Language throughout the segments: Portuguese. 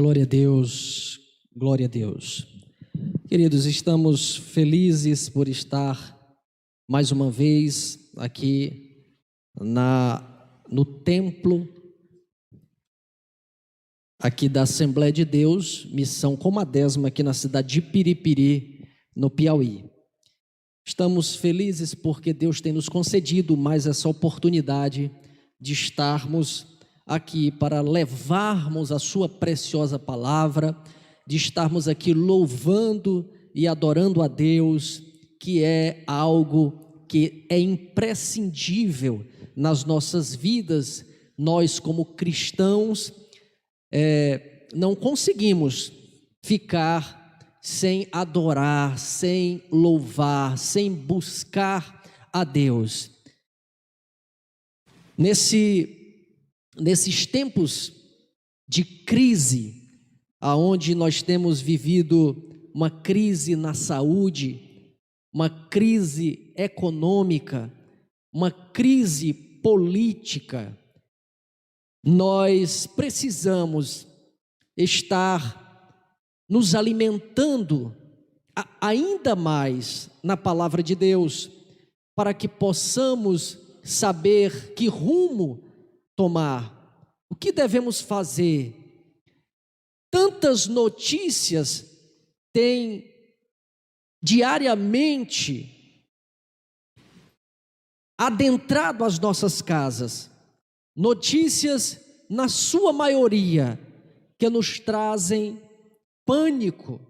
Glória a Deus, glória a Deus. Queridos, estamos felizes por estar mais uma vez aqui no templo aqui da Assembleia de Deus, Missão Comadésima, aqui na cidade de Piripiri, no Piauí. Estamos felizes porque Deus tem nos concedido mais essa oportunidade de estarmos aqui para levarmos a sua preciosa palavra, de estarmos aqui louvando e adorando a Deus, que é algo que é imprescindível nas nossas vidas. Nós, como cristãos, não conseguimos ficar sem adorar, sem louvar, sem buscar a Deus. Nesses tempos de crise, aonde nós temos vivido uma crise na saúde, uma crise econômica, uma crise política, nós precisamos estar nos alimentando ainda mais na palavra de Deus, para que possamos saber que rumo tomar, o que devemos fazer. Tantas notícias têm diariamente adentrado as nossas casas, notícias, na sua maioria, que nos trazem pânico,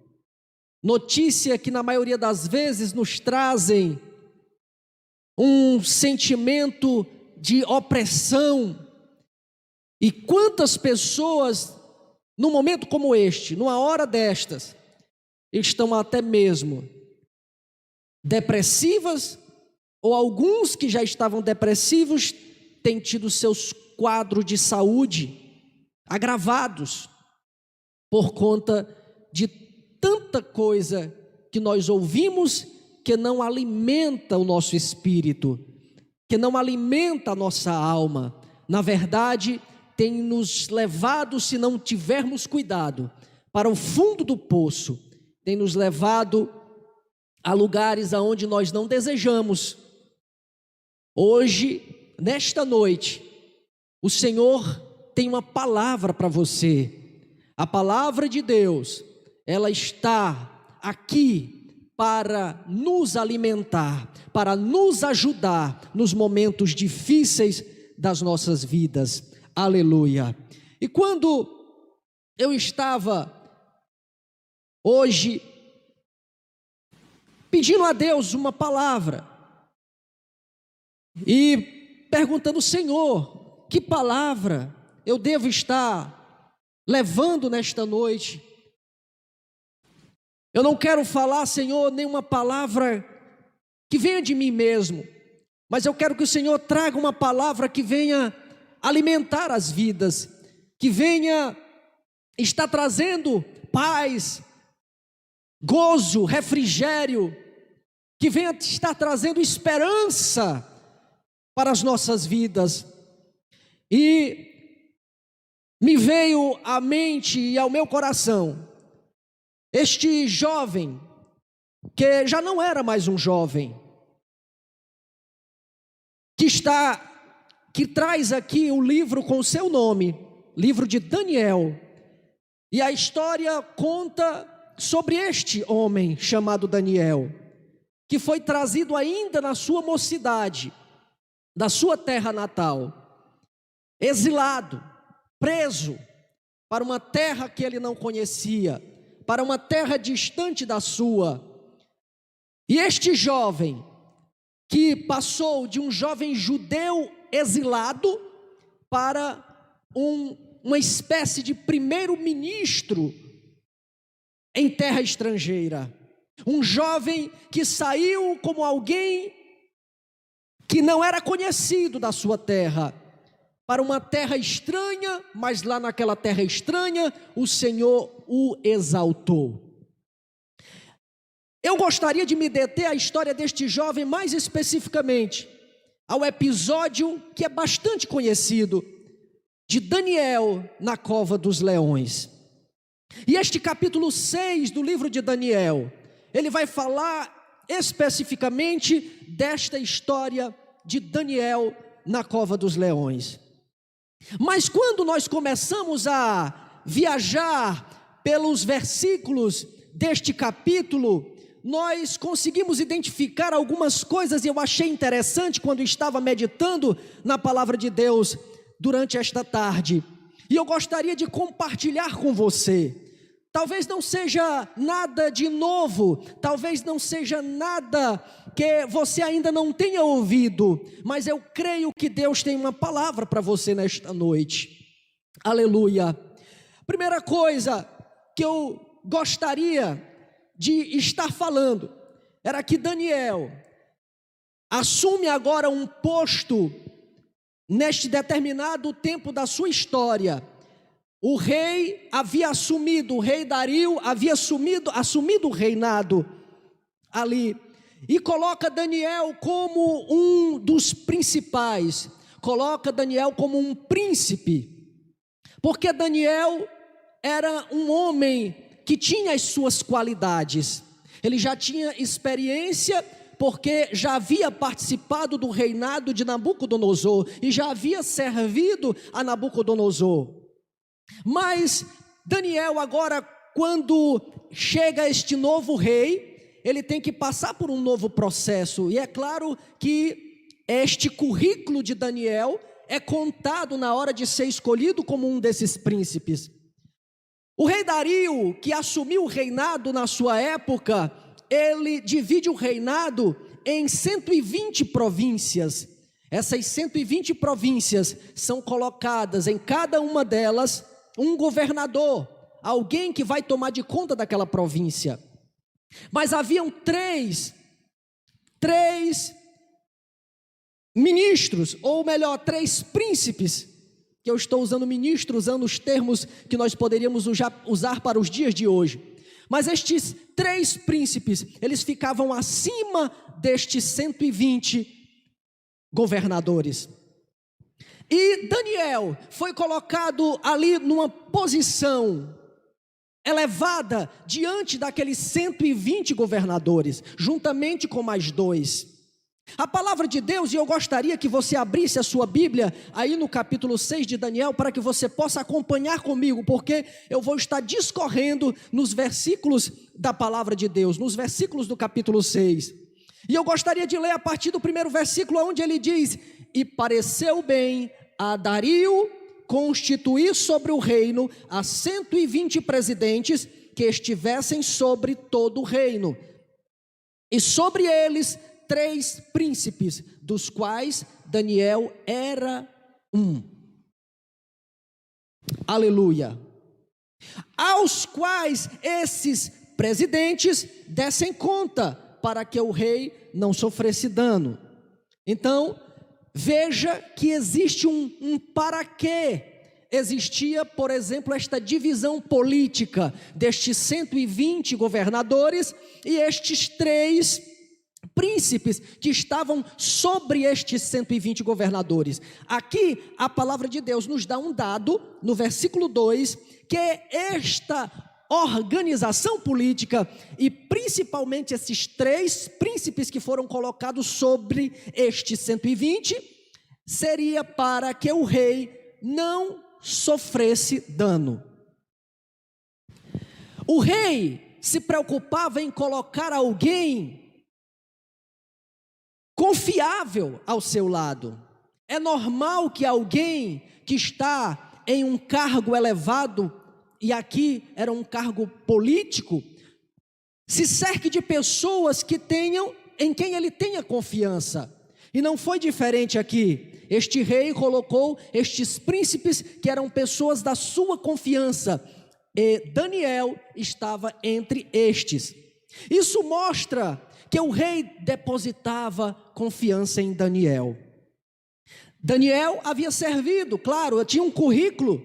notícia que na maioria das vezes nos trazem um sentimento de opressão. E quantas pessoas, num momento como este, numa hora destas, estão até mesmo depressivas, ou alguns que já estavam depressivos têm tido seus quadros de saúde agravados por conta de tanta coisa que nós ouvimos que não alimenta o nosso espírito, que não alimenta a nossa alma. Na verdade, tem nos levado, se não tivermos cuidado, para o fundo do poço, tem nos levado a lugares aonde nós não desejamos. Hoje, nesta noite, o Senhor tem uma palavra para você. A palavra de Deus, ela está aqui para nos alimentar, para nos ajudar nos momentos difíceis das nossas vidas. Aleluia. E quando eu estava hoje pedindo a Deus uma palavra e perguntando: Senhor, que palavra eu devo estar levando nesta noite? Eu não quero falar, Senhor, nenhuma palavra que venha de mim mesmo, mas eu quero que o Senhor traga uma palavra que venha alimentar as vidas, que venha estar trazendo paz, gozo, refrigério, que venha estar trazendo esperança para as nossas vidas. E me veio à mente e ao meu coração este jovem, que já não era mais um jovem, que traz aqui o livro com o seu nome, livro de Daniel, e a história conta sobre este homem chamado Daniel, que foi trazido ainda na sua mocidade, da sua terra natal, exilado, preso para uma terra que ele não conhecia, para uma terra distante da sua. E este jovem, que passou de um jovem judeu exilado para uma espécie de primeiro-ministro em terra estrangeira, um jovem que saiu como alguém que não era conhecido da sua terra, para uma terra estranha, mas lá naquela terra estranha, o Senhor o exaltou. Eu gostaria de me deter à história deste jovem, mais especificamente ao episódio que é bastante conhecido, de Daniel na cova dos leões. E este capítulo 6 do livro de Daniel, ele vai falar especificamente desta história de Daniel na cova dos leões. Mas quando nós começamos a viajar pelos versículos deste capítulo, nós conseguimos identificar algumas coisas e eu achei interessante quando estava meditando na palavra de Deus durante esta tarde. E eu gostaria de compartilhar com você. Talvez não seja nada de novo, talvez não seja nada que você ainda não tenha ouvido, mas eu creio que Deus tem uma palavra para você nesta noite. Aleluia. Primeira coisa que eu gostaria de estar falando era que Daniel assume agora um posto neste determinado tempo da sua história. O rei havia assumido, o rei Dario havia assumido o reinado ali, e coloca Daniel como um dos principais, coloca Daniel como um príncipe, porque Daniel era um homem que tinha as suas qualidades, ele já tinha experiência, porque já havia participado do reinado de Nabucodonosor, e já havia servido a Nabucodonosor. Mas Daniel agora, quando chega este novo rei, ele tem que passar por um novo processo, e é claro que este currículo de Daniel é contado na hora de ser escolhido como um desses príncipes. O rei Dario, que assumiu o reinado na sua época, ele divide o reinado em 120 províncias. Essas 120 províncias são colocadas em cada uma delas um governador, alguém que vai tomar de conta daquela província. Mas haviam três ministros, ou melhor, três príncipes, que eu estou usando ministro, usando os termos que nós poderíamos usar para os dias de hoje. Mas estes três príncipes, eles ficavam acima destes 120 governadores. E Daniel foi colocado ali numa posição elevada diante daqueles 120 governadores, juntamente com mais dois. A palavra de Deus, e eu gostaria que você abrisse a sua Bíblia aí no capítulo 6 de Daniel, para que você possa acompanhar comigo, porque eu vou estar discorrendo nos versículos da palavra de Deus, nos versículos do capítulo 6. E eu gostaria de ler a partir do primeiro versículo, onde ele diz: e pareceu bem a Dario constituir sobre o reino a 120 presidentes que estivessem sobre todo o reino, e sobre eles 3 príncipes, dos quais Daniel era um. Aleluia. Aos quais esses presidentes dessem conta, para que o rei não sofresse dano. Então, veja que existe um para quê existia, por exemplo, esta divisão política destes 120 governadores e estes 3 príncipes que estavam sobre estes 120 governadores. Aqui a palavra de Deus nos dá um dado no versículo 2, que esta organização política e principalmente esses 3 príncipes que foram colocados sobre estes 120, seria para que o rei não sofresse dano. O rei se preocupava em colocar alguém confiável ao seu lado. É normal que alguém que está em um cargo elevado, e aqui era um cargo político, se cerque de pessoas em quem ele tenha confiança. E não foi diferente aqui. Este rei colocou estes príncipes que eram pessoas da sua confiança, e Daniel estava entre estes. Isso mostra que o rei depositava confiança em Daniel. Daniel havia servido, claro, tinha um currículo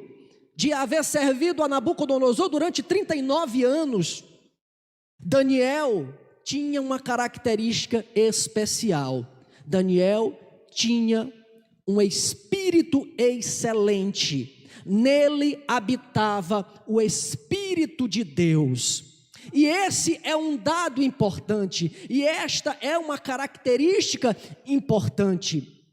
de haver servido a Nabucodonosor durante 39 anos. Daniel tinha uma característica especial. Daniel tinha um espírito excelente. nele habitava o Espírito de Deus. E esse é um dado importante, e esta é uma característica importante.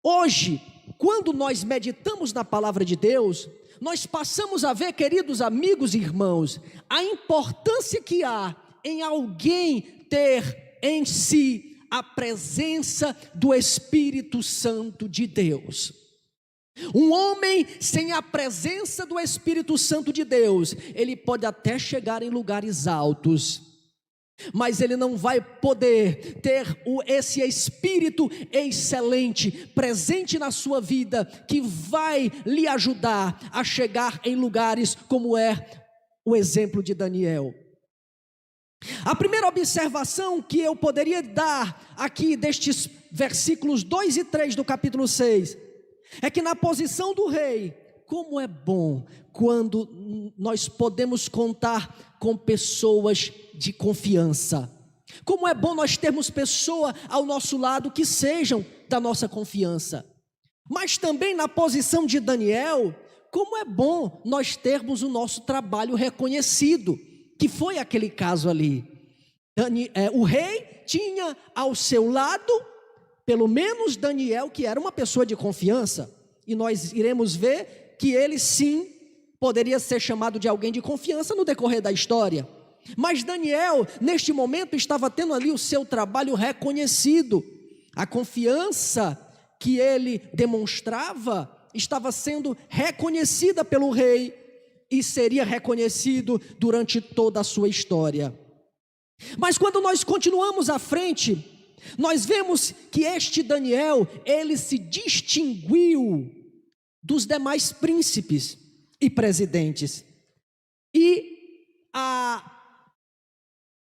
Hoje, quando nós meditamos na palavra de Deus, nós passamos a ver, queridos amigos e irmãos, a importância que há em alguém ter em si a presença do Espírito Santo de Deus. Um homem sem a presença do Espírito Santo de Deus, ele pode até chegar em lugares altos, mas ele não vai poder ter esse Espírito excelente presente na sua vida, que vai lhe ajudar a chegar em lugares como é o exemplo de Daniel. A primeira observação que eu poderia dar aqui destes versículos 2 e 3 do capítulo 6, é que na posição do rei, como é bom quando nós podemos contar com pessoas de confiança. Como é bom nós termos pessoas ao nosso lado que sejam da nossa confiança. Mas também na posição de Daniel, como é bom nós termos o nosso trabalho reconhecido, que foi aquele caso ali. O rei tinha ao seu lado pelo menos Daniel, que era uma pessoa de confiança, e nós iremos ver que ele sim poderia ser chamado de alguém de confiança no decorrer da história. Mas Daniel, neste momento, estava tendo ali o seu trabalho reconhecido. A confiança que ele demonstrava estava sendo reconhecida pelo rei e seria reconhecido durante toda a sua história. Mas quando nós continuamos à frente, nós vemos que este Daniel, ele se distinguiu dos demais príncipes e presidentes. E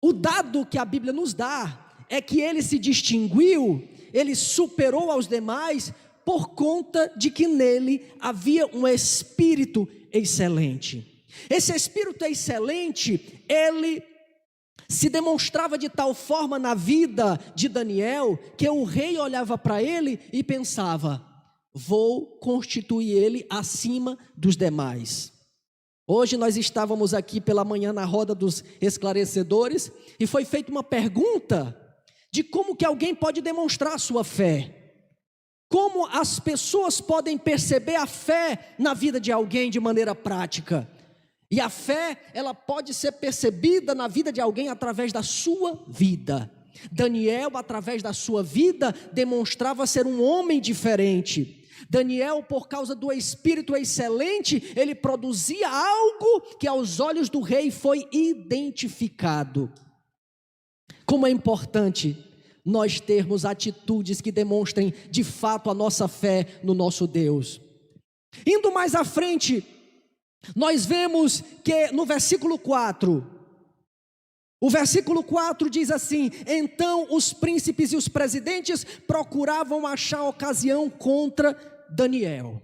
o dado que a Bíblia nos dá é que ele se distinguiu, ele superou aos demais por conta de que nele havia um espírito excelente. Esse espírito excelente, ele se demonstrava de tal forma na vida de Daniel, que o rei olhava para ele e pensava: vou constituir ele acima dos demais. Hoje nós estávamos aqui pela manhã na roda dos esclarecedores, e foi feita uma pergunta de como que alguém pode demonstrar a sua fé. Como as pessoas podem perceber a fé na vida de alguém de maneira prática. E a fé, ela pode ser percebida na vida de alguém através da sua vida. Daniel, através da sua vida, demonstrava ser um homem diferente. Daniel, por causa do espírito excelente, ele produzia algo que aos olhos do rei foi identificado. Como é importante nós termos atitudes que demonstrem de fato a nossa fé no nosso Deus. Indo mais à frente, nós vemos que no versículo 4, o versículo 4 diz assim: então os príncipes e os presidentes procuravam achar ocasião contra Daniel.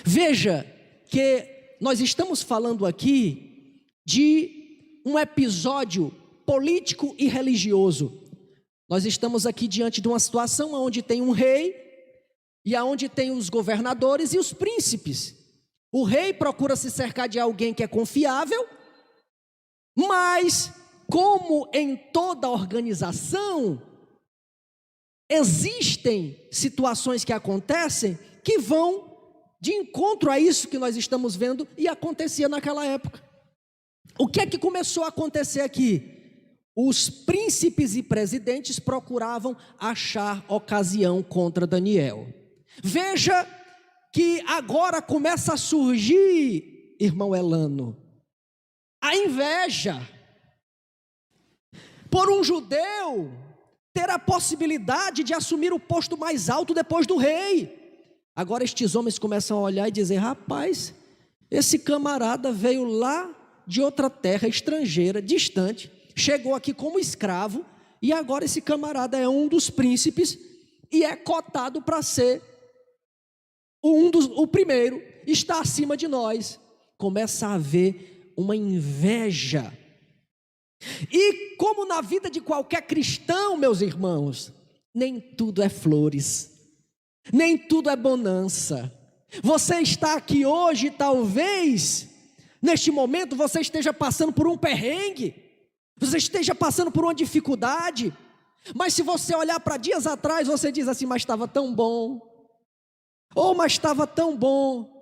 Veja que nós estamos falando aqui de um episódio político e religioso. Nós estamos aqui diante de uma situação onde tem um rei e onde tem os governadores e os príncipes. O rei procura se cercar de alguém que é confiável, mas como em toda organização, existem situações que acontecem que vão de encontro a isso que nós estamos vendo e acontecia naquela época. O que é que começou a acontecer aqui? Os príncipes e presidentes procuravam achar ocasião contra Daniel. Veja que agora começa a surgir, irmão Elano, a inveja por um judeu ter a possibilidade de assumir o posto mais alto depois do rei. Agora estes homens começam a olhar e dizer: rapaz, esse camarada veio lá de outra terra estrangeira, distante, chegou aqui como escravo, e agora esse camarada é um dos príncipes e é cotado para ser o primeiro, está acima de nós. Começa a haver uma inveja. E como na vida de qualquer cristão, meus irmãos, nem tudo é flores, nem tudo é bonança. Você está aqui hoje, talvez, neste momento, você esteja passando por um perrengue, você esteja passando por uma dificuldade, mas se você olhar para dias atrás, você diz assim, mas estava tão bom, ou mas estava tão bom,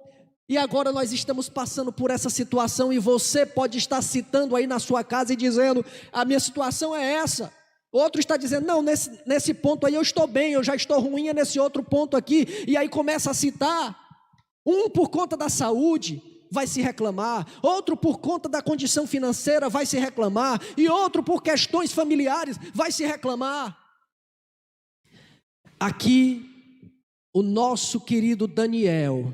e agora nós estamos passando por essa situação, e você pode estar citando aí na sua casa e dizendo, a minha situação é essa. Outro está dizendo, não, nesse ponto aí eu estou bem, eu já estou ruim nesse outro ponto aqui, e aí começa a citar. Um por conta da saúde vai se reclamar, outro por conta da condição financeira vai se reclamar, e outro por questões familiares vai se reclamar. Aqui, o nosso querido Daniel,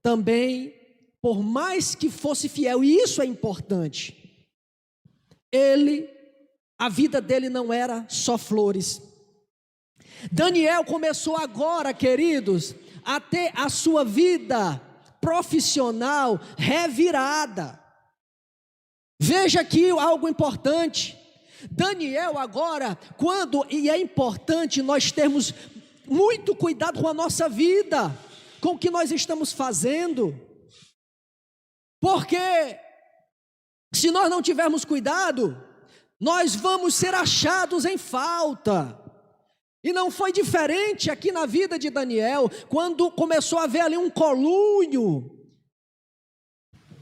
também, por mais que fosse fiel, e isso é importante, a vida dele não era só flores. Daniel começou agora, queridos, a ter a sua vida profissional revirada. Veja aqui algo importante. Daniel agora, e é importante nós termos muito cuidado com a nossa vida, com o que nós estamos fazendo, porque se nós não tivermos cuidado, nós vamos ser achados em falta. E não foi diferente aqui na vida de Daniel, quando começou a haver ali um conluio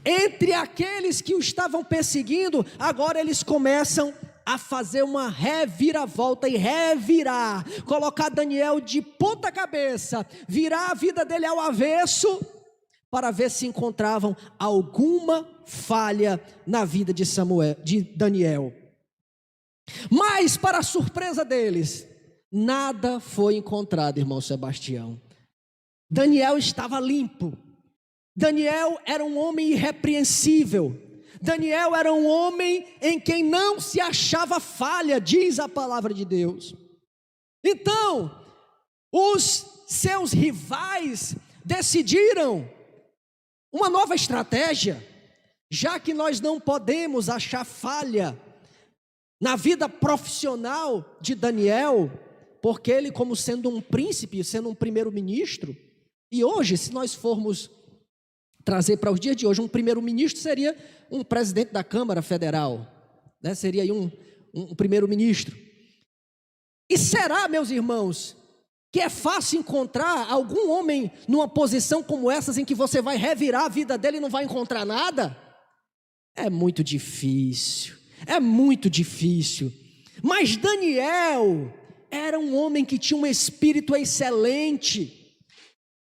entre aqueles que o estavam perseguindo. Agora eles começam a fazer uma reviravolta e revirar, colocar Daniel de ponta cabeça, virar a vida dele ao avesso, para ver se encontravam alguma falha na vida de Daniel. Mas, para a surpresa deles, nada foi encontrado, irmão Sebastião. Daniel estava limpo. Daniel era um homem irrepreensível. Daniel era um homem em quem não se achava falha, diz a palavra de Deus. Então, os seus rivais decidiram uma nova estratégia, já que nós não podemos achar falha na vida profissional de Daniel, porque ele, como sendo um príncipe, sendo um primeiro-ministro, e hoje, se nós formos trazer para os dias de hoje, um primeiro-ministro seria um presidente da Câmara Federal, né? Seria aí um primeiro-ministro. E será, meus irmãos, que é fácil encontrar algum homem numa posição como essas, em que você vai revirar a vida dele e não vai encontrar nada? É muito difícil. É muito difícil. Mas Daniel era um homem que tinha um espírito excelente,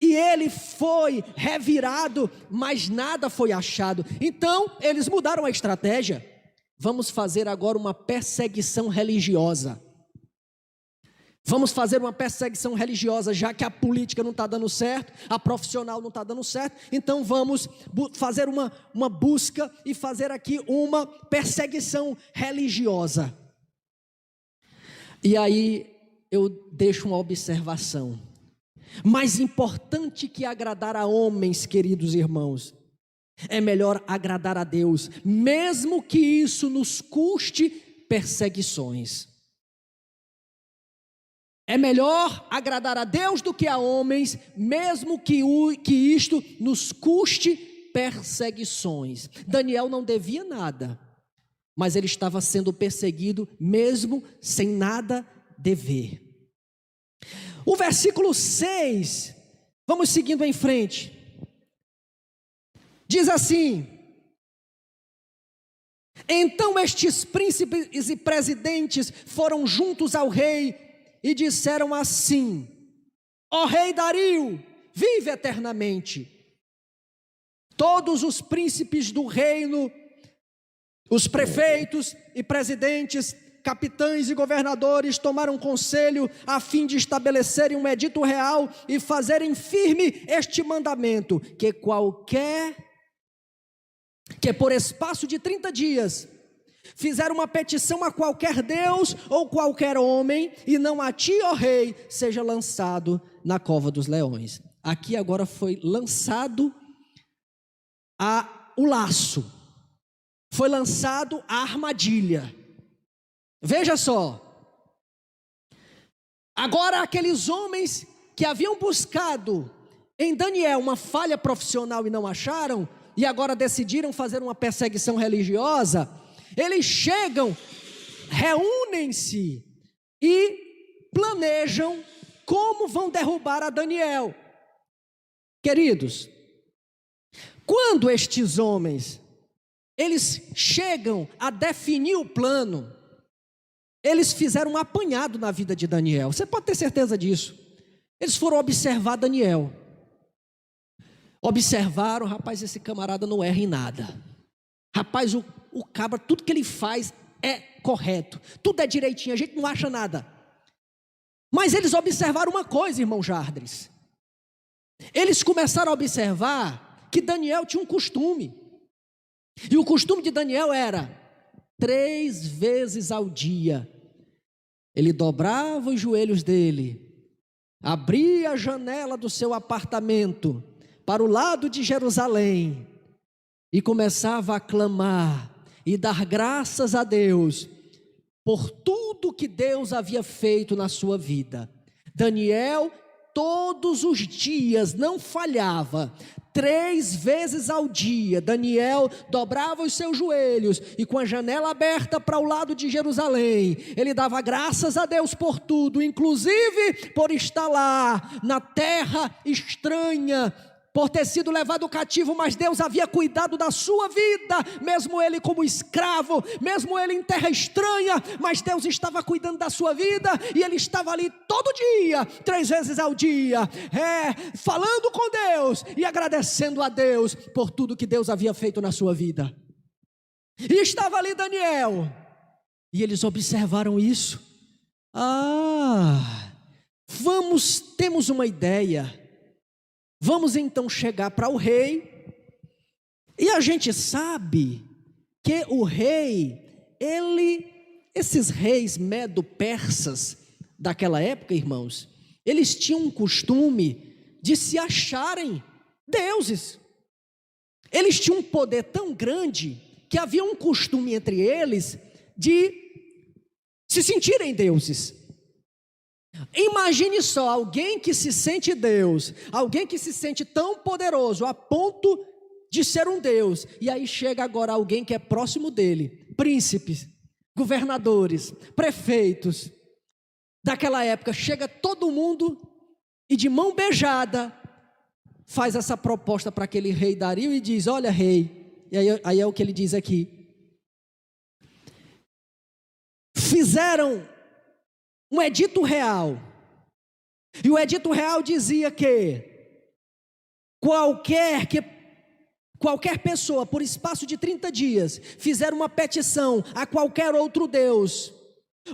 e ele foi revirado, mas nada foi achado. Então eles mudaram a estratégia. Vamos fazer agora uma perseguição religiosa. Vamos fazer uma perseguição religiosa, já que a política não está dando certo, a profissional não está dando certo, então vamos fazer uma busca e fazer aqui uma perseguição religiosa. E aí eu deixo uma observação. Mais importante que agradar a homens, queridos irmãos, é melhor agradar a Deus, mesmo que isso nos custe perseguições. É melhor agradar a Deus do que a homens, mesmo que isto nos custe perseguições. Daniel não devia nada, mas ele estava sendo perseguido mesmo sem nada dever. O versículo 6, vamos seguindo em frente, diz assim: então estes príncipes e presidentes foram juntos ao rei e disseram assim: ó rei Dario, vive eternamente. Todos os príncipes do reino, os prefeitos e presidentes, capitães e governadores tomaram conselho a fim de estabelecerem um edito real e fazerem firme este mandamento, que por espaço de 30 dias fizer uma petição a qualquer Deus ou qualquer homem, e não a ti, ó rei, seja lançado na cova dos leões. Aqui agora foi lançado o laço, foi lançado a armadilha. Veja só, agora aqueles homens que haviam buscado em Daniel uma falha profissional e não acharam, e agora decidiram fazer uma perseguição religiosa, eles chegam, reúnem-se e planejam como vão derrubar a Daniel. Queridos, quando estes homens, eles chegam a definir o plano, eles fizeram um apanhado na vida de Daniel, você pode ter certeza disso. Eles foram observar Daniel, observaram, rapaz, esse camarada não erra em nada, rapaz, o cabra, tudo que ele faz é correto, tudo é direitinho, a gente não acha nada. Mas eles observaram uma coisa, irmão Jardres, eles começaram a observar que Daniel tinha um costume, e o costume de Daniel era, 3 vezes ao dia, ele dobrava os joelhos dele, abria a janela do seu apartamento, para o lado de Jerusalém, e começava a clamar, e dar graças a Deus, por tudo que Deus havia feito na sua vida. Daniel, todos os dias, não falhava, 3 vezes ao dia, Daniel dobrava os seus joelhos, e com a janela aberta para o lado de Jerusalém, ele dava graças a Deus por tudo, inclusive por estar lá, na terra estranha, por ter sido levado cativo, mas Deus havia cuidado da sua vida, mesmo ele como escravo, mesmo ele em terra estranha, mas Deus estava cuidando da sua vida, e ele estava ali todo dia, 3 vezes ao dia, falando com Deus, e agradecendo a Deus, por tudo que Deus havia feito na sua vida. E estava ali Daniel, e eles observaram isso. Temos uma ideia. Vamos então chegar para o rei, e a gente sabe que o rei, esses reis medo-persas daquela época, irmãos, eles tinham um costume de se acharem deuses. Eles tinham um poder tão grande que havia um costume entre eles de se sentirem deuses. Imagine só, alguém que se sente Deus, alguém que se sente tão poderoso a ponto de ser um Deus, e aí chega agora alguém que é próximo dele, príncipes, governadores, prefeitos daquela época, chega todo mundo e de mão beijada faz essa proposta para aquele rei Dario e diz: olha, rei, e aí é o que ele diz aqui, fizeram um edito real, e o edito real dizia que qualquer pessoa, por espaço de 30 dias, fizer uma petição a qualquer outro Deus,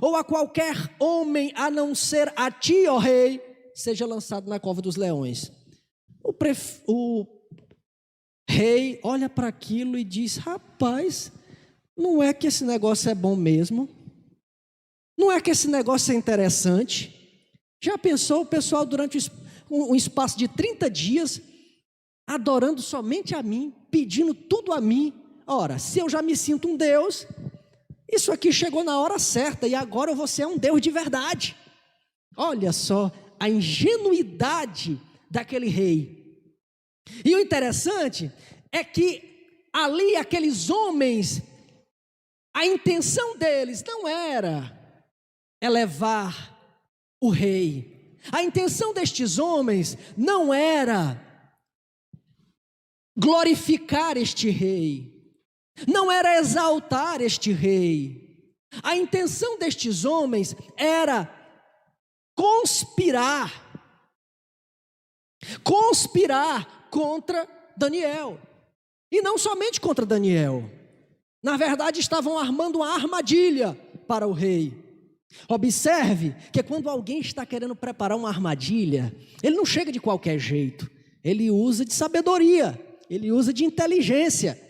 ou a qualquer homem, a não ser a ti, ó rei, seja lançado na cova dos leões. O rei olha para aquilo e diz: rapaz, não é que esse negócio é bom mesmo? Não é que esse negócio é interessante? Já pensou o pessoal durante um espaço de 30 dias, adorando somente a mim, pedindo tudo a mim? Ora, se eu já me sinto um Deus, isso aqui chegou na hora certa, e agora você é um Deus de verdade. Olha só a ingenuidade daquele rei. E o interessante é que ali aqueles homens, a intenção deles não era elevar o rei. A intenção destes homens não era glorificar este rei, não era exaltar este rei. A intenção destes homens era conspirar contra Daniel. E não somente contra Daniel. Na verdade, estavam armando uma armadilha para o rei. Observe que quando alguém está querendo preparar uma armadilha, ele não chega de qualquer jeito, ele usa de sabedoria, ele usa de inteligência.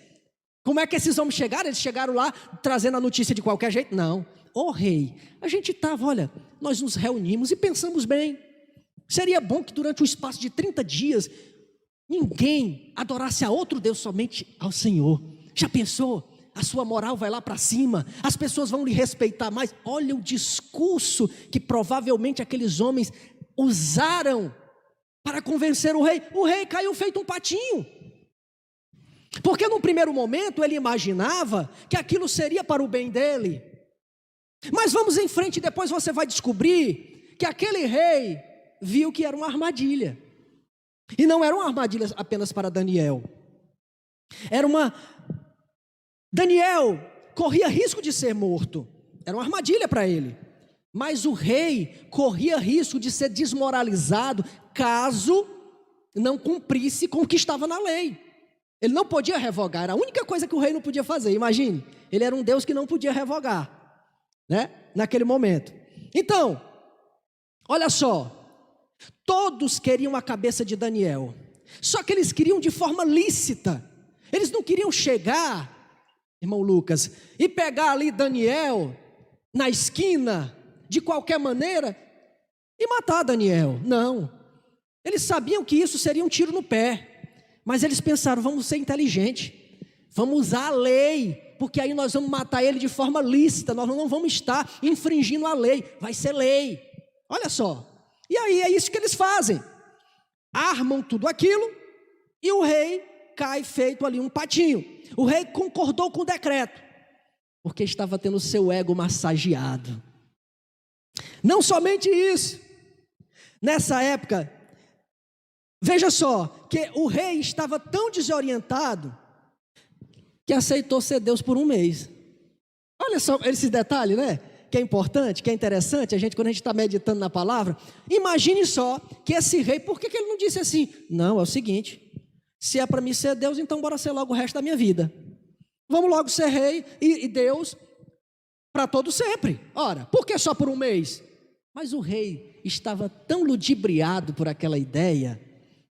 Como é que esses homens chegaram? Eles chegaram lá trazendo a notícia de qualquer jeito? Não. Ô rei, a gente estava, olha, nós nos reunimos e pensamos bem, seria bom que durante um espaço de 30 dias, ninguém adorasse a outro Deus, somente ao Senhor. Já pensou? A sua moral vai lá para cima, as pessoas vão lhe respeitar mais. Olha o discurso que provavelmente aqueles homens usaram para convencer o rei. O rei caiu feito um patinho. Porque num primeiro momento ele imaginava que aquilo seria para o bem dele. Mas vamos em frente, depois você vai descobrir que aquele rei viu que era uma armadilha. E não era uma armadilha apenas para Daniel. Daniel corria risco de ser morto. Era uma armadilha para ele. Mas o rei corria risco de ser desmoralizado caso não cumprisse com o que estava na lei. Ele não podia revogar, era a única coisa que o rei não podia fazer. Imagine, ele era um Deus que não podia revogar, né? Naquele momento. Então, olha só, todos queriam a cabeça de Daniel, só que eles queriam de forma lícita. Eles não queriam chegar, irmão Lucas, e pegar ali Daniel na esquina, de qualquer maneira, e matar Daniel. Não, eles sabiam que isso seria um tiro no pé. Mas eles pensaram, vamos ser inteligentes, vamos usar a lei, porque aí nós vamos matar ele de forma lícita, nós não vamos estar infringindo a lei, vai ser lei. Olha só, e aí é isso que eles fazem, armam tudo aquilo, e o rei cai feito ali um patinho. O rei concordou com o decreto, porque estava tendo seu ego massageado. Não somente isso, nessa época, veja só, que o rei estava tão desorientado que aceitou ser Deus por um mês. Olha só esse detalhe, né? Que é importante, que é interessante, quando a gente está meditando na palavra, imagine só que esse rei, por que ele não disse assim? Não, é o seguinte, se é para mim ser Deus, então bora ser logo o resto da minha vida. Vamos logo ser rei e Deus para todo sempre. Ora, por que só por um mês? Mas o rei estava tão ludibriado por aquela ideia,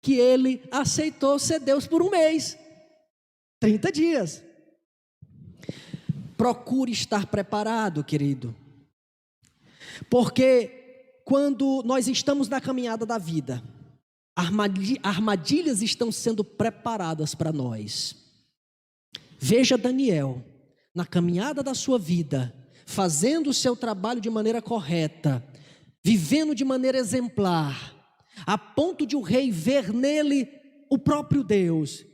que ele aceitou ser Deus por um mês, 30 dias. Procure estar preparado, querido, porque quando nós estamos na caminhada da vida, armadilhas estão sendo preparadas para nós. Veja Daniel, na caminhada da sua vida, fazendo o seu trabalho de maneira correta, vivendo de maneira exemplar, a ponto de o rei ver nele o próprio Deus,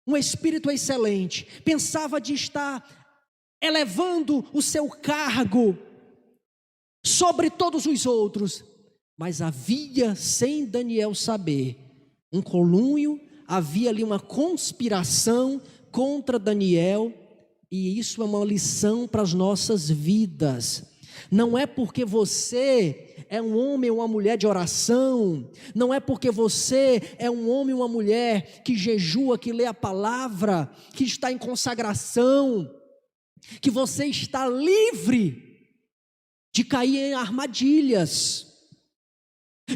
um espírito excelente, pensava de estar elevando o seu cargo sobre todos os outros, mas havia, sem Daniel saber, um conluio, havia ali uma conspiração contra Daniel, e isso é uma lição para as nossas vidas. Não é porque você é um homem ou uma mulher de oração, não é porque você é um homem ou uma mulher que jejua, que lê a palavra, que está em consagração, que você está livre de cair em armadilhas,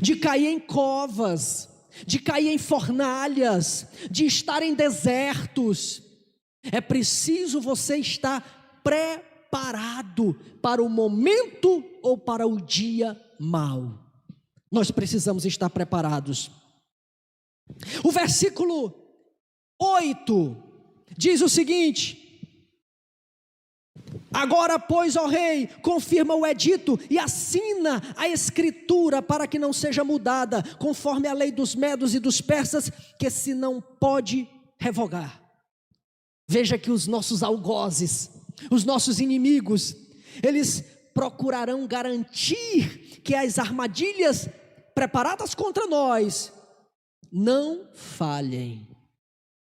de cair em covas, de cair em fornalhas, de estar em desertos. É preciso você estar preparado para o momento ou para o dia mau. Nós precisamos estar preparados. O versículo 8 diz o seguinte: agora, pois, ó rei, confirma o edito e assina a escritura para que não seja mudada, conforme a lei dos medos e dos persas, que se não pode revogar. Veja que os nossos algozes, os nossos inimigos, eles procurarão garantir que as armadilhas preparadas contra nós não falhem.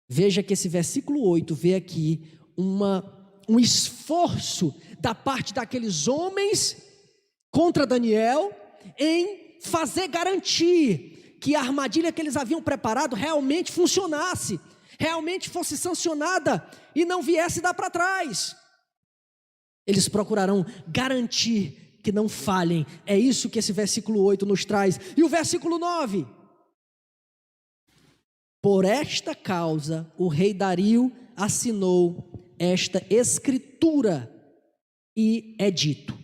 Veja que esse versículo 8 vê aqui um esforço da parte daqueles homens contra Daniel em fazer garantir que a armadilha que eles haviam preparado realmente funcionasse, realmente fosse sancionada e não viesse dar para trás. Eles procurarão garantir que não falhem. É isso que esse versículo 8 nos traz. E o versículo 9: por esta causa o rei Dario assinou esta escritura e edito.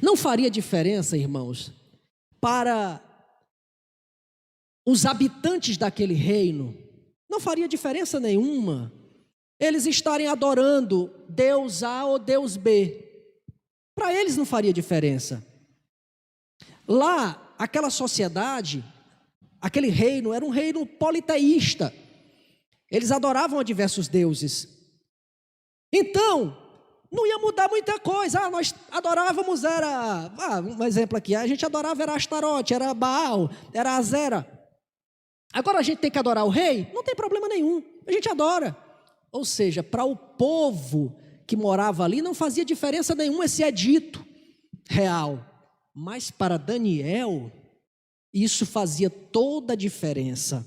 Não faria diferença, irmãos, para os habitantes daquele reino, não faria diferença nenhuma eles estarem adorando Deus A ou Deus B. Para eles não faria diferença. Lá, aquela sociedade, Aquele reino era um reino politeísta. Eles adoravam a diversos deuses. Então, não ia mudar muita coisa. Nós adorávamos, um exemplo aqui, a gente adorava era Astarote, era Baal, era Azera. Agora a gente tem que adorar o rei? Não tem problema nenhum, a gente adora. Ou seja, para o povo que morava ali não fazia diferença nenhuma esse edito real. Mas para Daniel, isso fazia toda a diferença.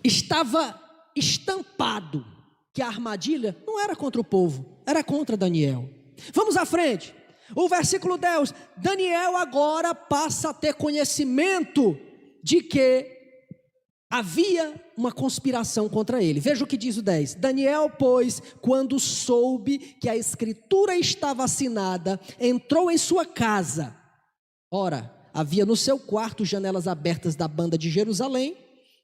Estava estampado que a armadilha não era contra o povo, era contra Daniel. Vamos à frente. O versículo 10, Daniel agora passa a ter conhecimento de que havia uma conspiração contra ele. Veja o que diz o 10. Daniel, pois, quando soube que a escritura estava assinada, entrou em sua casa. Ora, havia no seu quarto janelas abertas da banda de Jerusalém,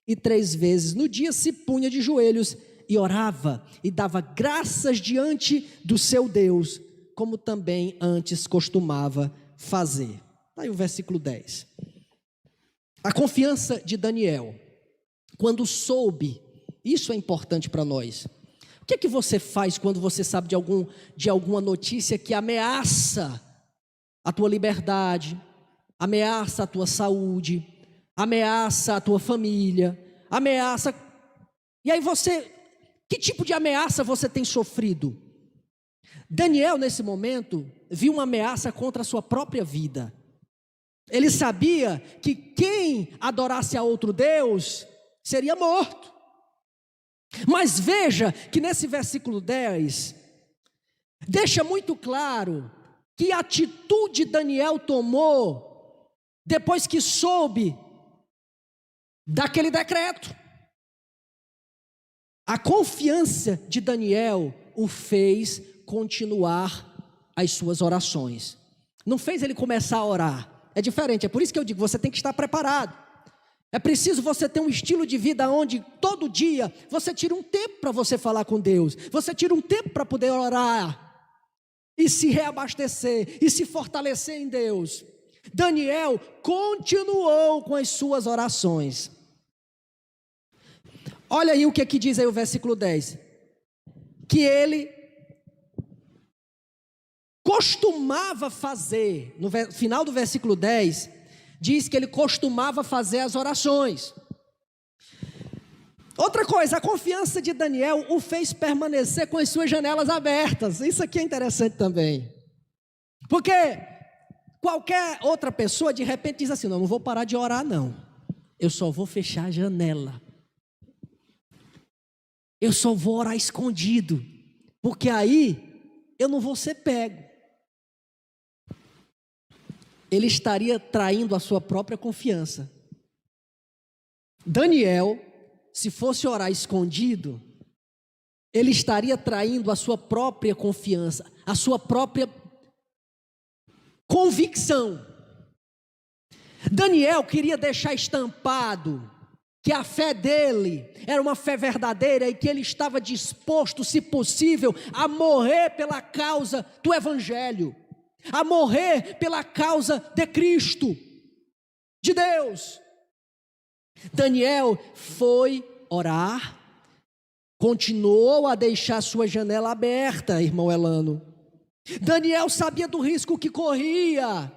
e 3 vezes no dia se punha de joelhos e orava e dava graças diante do seu Deus, como também antes costumava fazer. Está aí o versículo 10. A confiança de Daniel, quando soube, isso é importante para nós. O que é que você faz quando você sabe de alguma notícia que ameaça a tua liberdade, ameaça a tua saúde, ameaça a tua família, ameaça... E aí que tipo de ameaça você tem sofrido? Daniel, nesse momento, viu uma ameaça contra a sua própria vida. Ele sabia que quem adorasse a outro Deus seria morto. Mas veja que nesse versículo 10, deixa muito claro que atitude Daniel tomou depois que soube daquele decreto. A confiança de Daniel o fez continuar as suas orações. Não fez ele começar a orar. É diferente, é por isso que eu digo, você tem que estar preparado. É preciso você ter um estilo de vida onde todo dia você tira um tempo para você falar com Deus. Você tira um tempo para poder orar e se reabastecer e se fortalecer em Deus. Daniel continuou com as suas orações. Olha aí o que diz aí o versículo 10. Que ele costumava fazer, no final do versículo 10, diz que ele costumava fazer as orações. Outra coisa, a confiança de Daniel o fez permanecer com as suas janelas abertas. Isso aqui é interessante também. Porque qualquer outra pessoa de repente diz assim, não vou parar de orar não. Eu só vou fechar a janela. Eu só vou orar escondido. Porque aí eu não vou ser pego. Ele estaria traindo a sua própria confiança. Daniel, se fosse orar escondido, ele estaria traindo a sua própria confiança, a sua própria convicção. Daniel queria deixar estampado que a fé dele era uma fé verdadeira e que ele estava disposto, se possível, a morrer pela causa do Evangelho, a morrer pela causa de Cristo, de Deus. Daniel foi orar, continuou a deixar sua janela aberta, irmão Elano. Daniel sabia do risco que corria.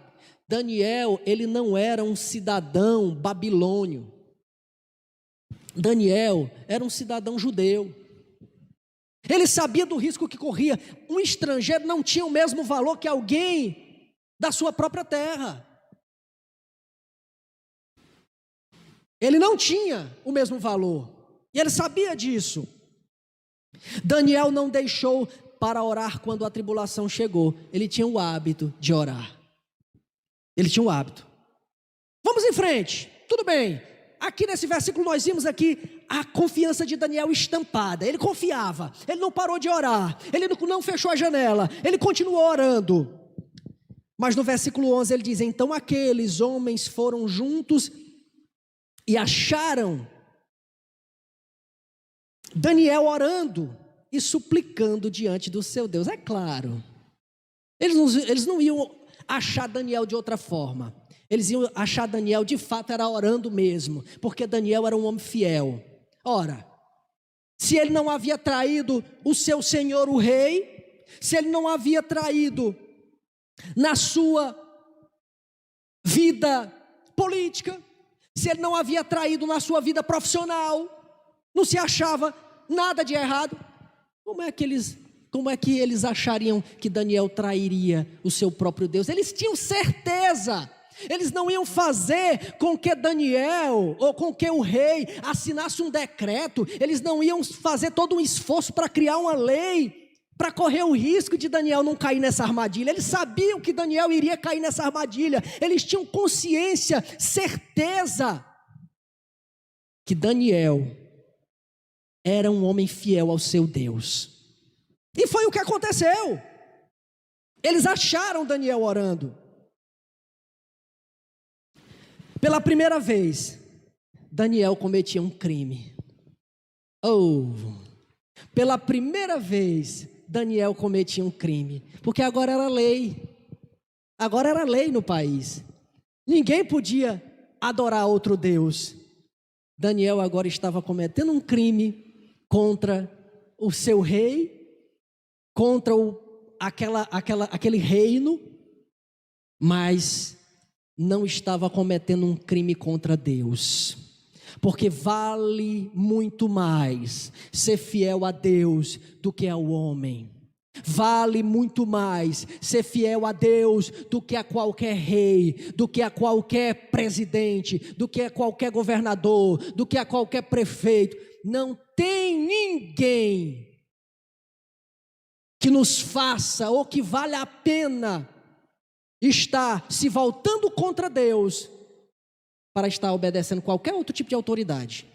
Daniel, ele não era um cidadão babilônio. Daniel era um cidadão judeu. Ele sabia do risco que corria. Um estrangeiro não tinha o mesmo valor que alguém da sua própria terra. Ele não tinha o mesmo valor. E ele sabia disso. Daniel não deixou para orar quando a tribulação chegou. Ele tinha o hábito de orar. Ele tinha o hábito. Vamos em frente. Tudo bem. Aqui nesse versículo nós vimos aqui a confiança de Daniel estampada. Ele confiava, ele não parou de orar, ele não fechou a janela, ele continuou orando. Mas no versículo 11 ele diz, então aqueles homens foram juntos e acharam Daniel orando e suplicando diante do seu Deus. É claro, eles não iam achar Daniel de outra forma. Eles iam achar Daniel, de fato, era orando mesmo, porque Daniel era um homem fiel. Ora, se ele não havia traído o seu senhor, o rei, se ele não havia traído na sua vida política, se ele não havia traído na sua vida profissional, não se achava nada de errado, como é que eles achariam que Daniel trairia o seu próprio Deus? Eles tinham certeza. Eles não iam fazer com que Daniel, ou com que o rei assinasse um decreto. Eles não iam fazer todo um esforço para criar uma lei, para correr o risco de Daniel não cair nessa armadilha. Eles sabiam que Daniel iria cair nessa armadilha. Eles tinham consciência, certeza, que Daniel era um homem fiel ao seu Deus. E foi o que aconteceu. Eles acharam Daniel orando. Pela primeira vez, Daniel cometia um crime. Pela primeira vez, Daniel cometia um crime. Porque agora era lei. Agora era lei no país. Ninguém podia adorar outro Deus. Daniel agora estava cometendo um crime contra o seu rei, contra aquele reino, mas não estava cometendo um crime contra Deus, porque vale muito mais ser fiel a Deus do que ao homem. Vale muito mais ser fiel a Deus do que a qualquer rei, do que a qualquer presidente, do que a qualquer governador, do que a qualquer prefeito. Não tem ninguém que nos faça ou que vale a pena estar se voltando contra Deus para estar obedecendo qualquer outro tipo de autoridade.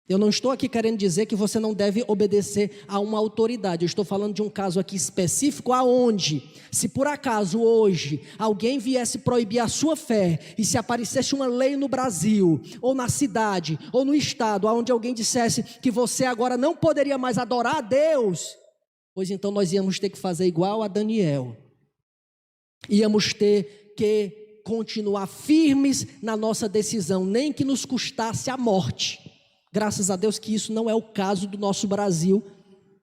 Eu não estou aqui querendo dizer que você não deve obedecer a uma autoridade. Eu estou falando de um caso aqui específico aonde, se por acaso hoje alguém viesse proibir a sua fé e se aparecesse uma lei no Brasil, ou na cidade, ou no estado, onde alguém dissesse que você agora não poderia mais adorar a Deus, pois então nós íamos ter que fazer igual a Daniel. Íamos ter que continuar firmes na nossa decisão, nem que nos custasse a morte. Graças a Deus que isso não é o caso do nosso Brasil,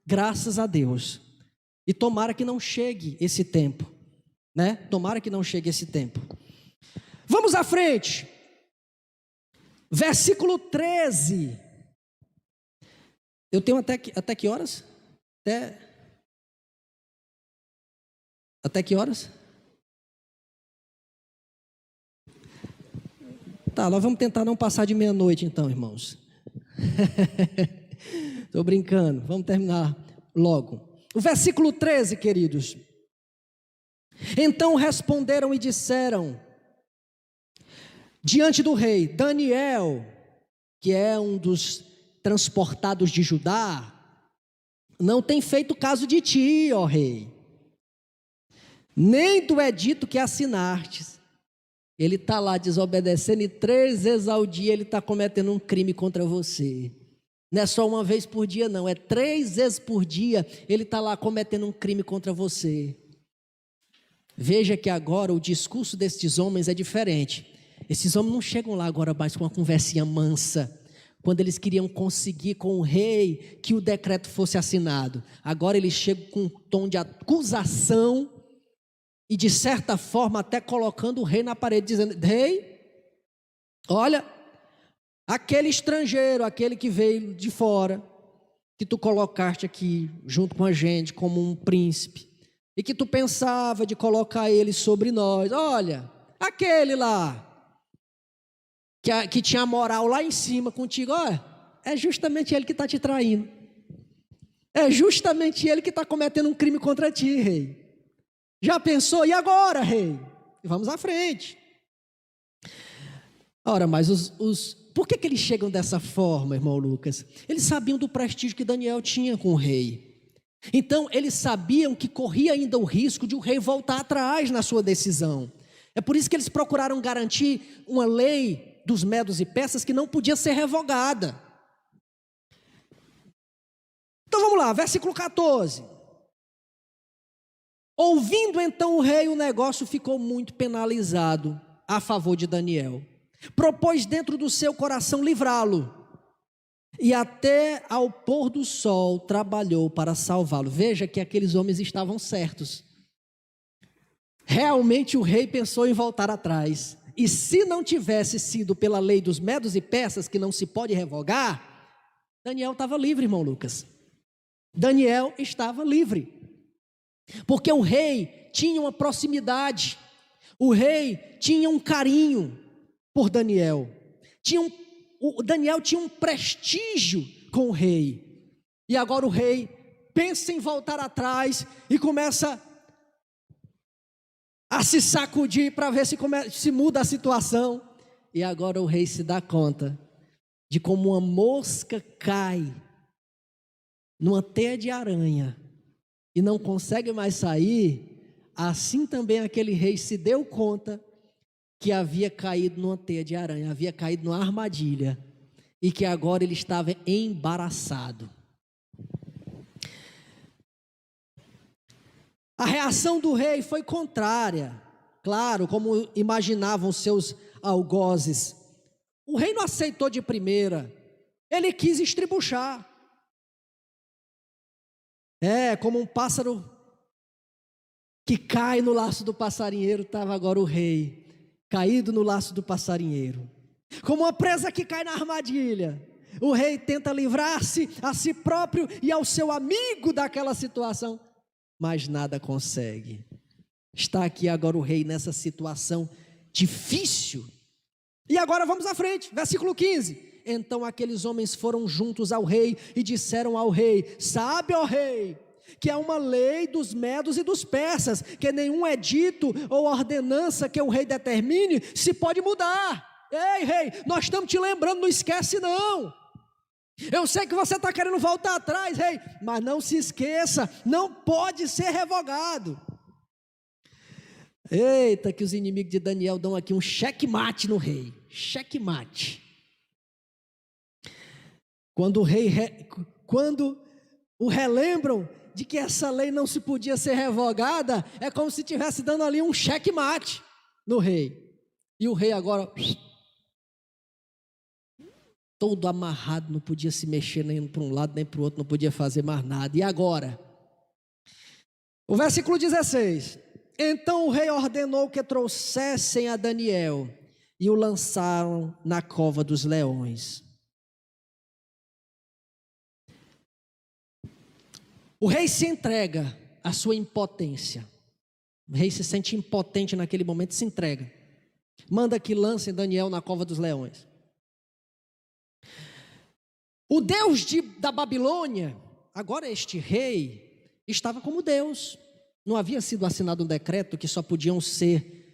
graças a Deus. E tomara que não chegue esse tempo, né? Tomara que não chegue esse tempo. Vamos à frente. Versículo 13. Eu tenho até que horas? Até que horas? Tá, nós vamos tentar não passar de meia-noite então, irmãos. Estou brincando, vamos terminar logo. O versículo 13, queridos. Então responderam e disseram diante do rei: Daniel, que é um dos transportados de Judá, não tem feito caso de ti, ó rei, nem do edito que assinastes. Ele está lá desobedecendo e 3 vezes ao dia ele está cometendo um crime contra você. Não é só uma vez por dia não, é 3 vezes por dia ele está lá cometendo um crime contra você. Veja que agora o discurso destes homens é diferente. Esses homens não chegam lá agora mais com uma conversinha mansa, quando eles queriam conseguir com o rei que o decreto fosse assinado. Agora eles chegam com um tom de acusação e de certa forma até colocando o rei na parede, dizendo: rei, olha, aquele estrangeiro, aquele que veio de fora, que tu colocaste aqui junto com a gente como um príncipe, e que tu pensava de colocar ele sobre nós, olha, aquele lá, que tinha moral lá em cima contigo, olha, é justamente ele que está te traindo, é justamente ele que está cometendo um crime contra ti, rei. Já pensou? E agora, rei? Vamos à frente. Ora, mas por que eles chegam dessa forma, irmão Lucas? Eles sabiam do prestígio que Daniel tinha com o rei. Então, eles sabiam que corria ainda o risco de o rei voltar atrás na sua decisão. É por isso que eles procuraram garantir uma lei dos medos e persas que não podia ser revogada. Então, vamos lá, versículo 14. Ouvindo então o rei, o negócio ficou muito penalizado. a favor de Daniel. Propôs dentro do seu coração livrá-lo. E até ao pôr do sol trabalhou para salvá-lo. Veja que aqueles homens estavam certos. Realmente o rei pensou em voltar atrás. E se não tivesse sido pela lei dos medos e persas, que não se pode revogar, Daniel estava livre, irmão Lucas. Daniel estava livre. Porque o rei tinha uma proximidade. O rei tinha um carinho por Daniel. Daniel tinha um prestígio com o rei. E agora o rei pensa em voltar atrás e começa a se sacudir para ver se muda a situação. E agora o rei se dá conta de como uma mosca cai numa teia de aranha e não consegue mais sair. Assim também aquele rei se deu conta que havia caído numa teia de aranha, havia caído numa armadilha, e que agora ele estava embaraçado. A reação do rei foi contrária, claro, como imaginavam seus algozes. O rei não aceitou de primeira, ele quis estribuchar. Como um pássaro que cai no laço do passarinheiro, estava agora o rei, caído no laço do passarinheiro. Como uma presa que cai na armadilha, o rei tenta livrar-se a si próprio e ao seu amigo daquela situação, mas nada consegue. Está aqui agora o rei nessa situação difícil. E agora vamos à frente, versículo 15. Então aqueles homens foram juntos ao rei e disseram ao rei: sabe, ó rei, que é uma lei dos medos e dos persas, que nenhum edito ou ordenança que o rei determine se pode mudar. Ei, rei, nós estamos te lembrando, não esquece não. Eu sei que você está querendo voltar atrás, rei, mas não se esqueça, não pode ser revogado. Eita, que os inimigos de Daniel dão aqui um checkmate no rei, checkmate. Quando o relembram de que essa lei não se podia ser revogada, é como se estivesse dando ali um checkmate no rei. E o rei agora, todo amarrado, não podia se mexer nem para um lado nem para o outro, não podia fazer mais nada. E agora? O versículo 16. Então o rei ordenou que trouxessem a Daniel e o lançaram na cova dos leões. O rei se entrega à sua impotência. O rei se sente impotente naquele momento e se entrega. Manda que lancem Daniel na cova dos leões. O Deus da Babilônia, agora este rei, estava como Deus. Não havia sido assinado um decreto que só podia ser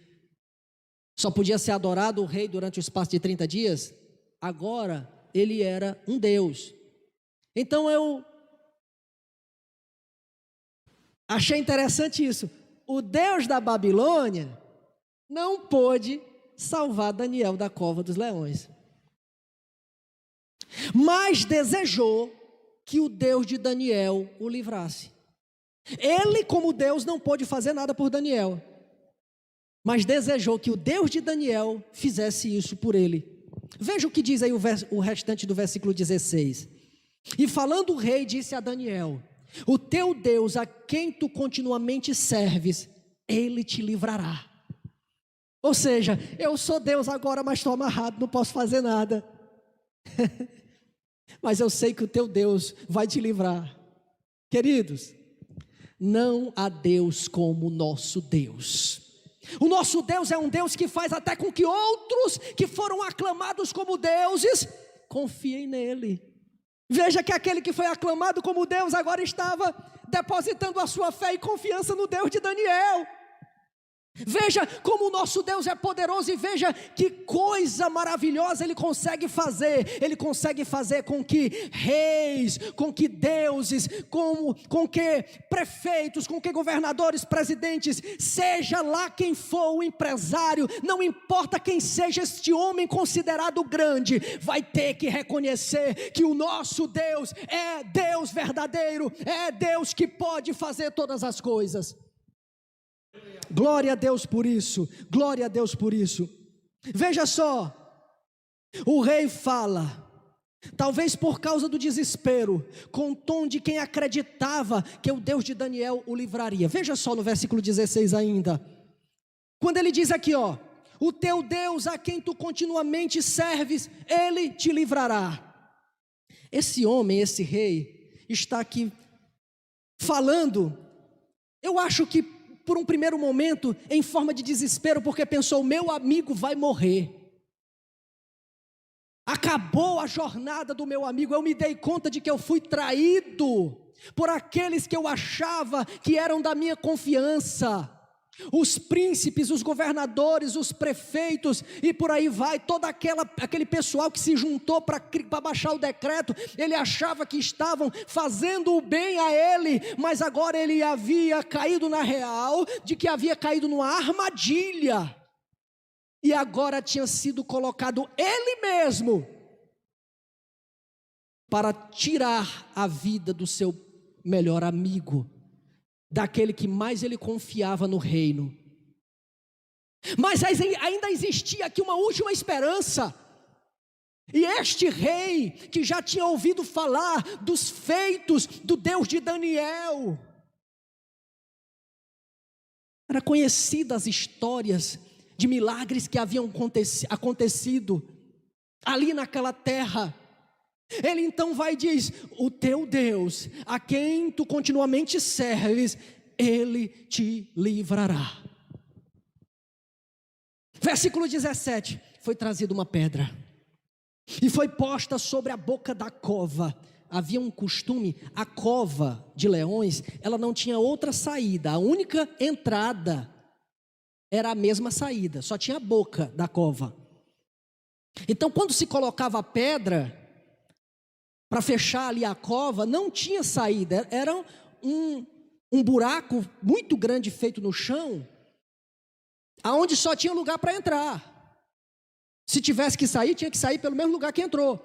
adorado o rei durante o espaço de 30 dias. Agora ele era um Deus. Então eu achei interessante isso. O Deus da Babilônia não pôde salvar Daniel da cova dos leões, mas desejou que o Deus de Daniel o livrasse. Ele, como Deus, não pôde fazer nada por Daniel, mas desejou que o Deus de Daniel fizesse isso por ele. Veja o que diz aí o restante do versículo 16. E falando o rei, disse a Daniel: o teu Deus, a quem tu continuamente serves, ele te livrará. Ou seja, eu sou Deus agora, mas estou amarrado, não posso fazer nada. Mas eu sei que o teu Deus vai te livrar. Queridos, não há Deus como o nosso Deus. O nosso Deus é um Deus que faz até com que outros que foram aclamados como deuses confiem nele. Veja que aquele que foi aclamado como Deus agora estava depositando a sua fé e confiança no Deus de Daniel. Veja como o nosso Deus é poderoso e veja que coisa maravilhosa Ele consegue fazer. Ele consegue fazer com que reis, com que deuses, com que prefeitos, com que governadores, presidentes, seja lá quem for o empresário, não importa quem seja este homem considerado grande, vai ter que reconhecer que o nosso Deus é Deus verdadeiro, é Deus que pode fazer todas as coisas. Glória a Deus por isso, glória a Deus por isso. Veja só, o rei fala, talvez por causa do desespero, com o tom de quem acreditava que o Deus de Daniel o livraria. Veja só no versículo 16 ainda, quando ele diz aqui, ó: o teu Deus a quem tu continuamente serves, ele te livrará. Esse homem, esse rei, está aqui falando, eu acho que por um primeiro momento, em forma de desespero, porque pensou: meu amigo vai morrer. Acabou a jornada do meu amigo, eu me dei conta de que eu fui traído por aqueles que eu achava que eram da minha confiança. Os príncipes, os governadores, os prefeitos e por aí vai, todo aquele pessoal que se juntou para baixar o decreto, ele achava que estavam fazendo o bem a ele, mas agora ele havia caído na real, de que havia caído numa armadilha, e agora tinha sido colocado ele mesmo para tirar a vida do seu melhor amigo, daquele que mais ele confiava no reino. Mas ainda existia aqui uma última esperança. E este rei, que já tinha ouvido falar dos feitos do Deus de Daniel, era conhecida as histórias de milagres que haviam acontecido ali naquela terra. Ele então vai e diz: o teu Deus, a quem tu continuamente serves, ele te livrará. Versículo 17, foi trazida uma pedra, e foi posta sobre a boca da cova. Havia um costume, a cova de leões, ela não tinha outra saída, a única entrada era a mesma saída, só tinha a boca da cova. Então quando se colocava a pedra para fechar ali a cova, não tinha saída, era um buraco muito grande feito no chão, aonde só tinha lugar para entrar. Se tivesse que sair, tinha que sair pelo mesmo lugar que entrou.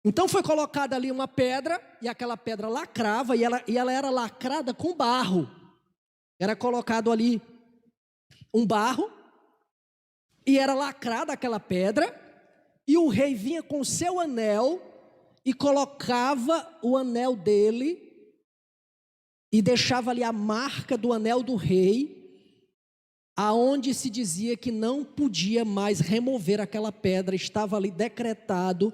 Então foi colocada ali uma pedra, e aquela pedra lacrava, e ela era lacrada com barro. Era colocado ali um barro, e era lacrada aquela pedra, e o rei vinha com o seu anel, e colocava o anel dele, e deixava ali a marca do anel do rei, aonde se dizia que não podia mais remover aquela pedra, estava ali decretado,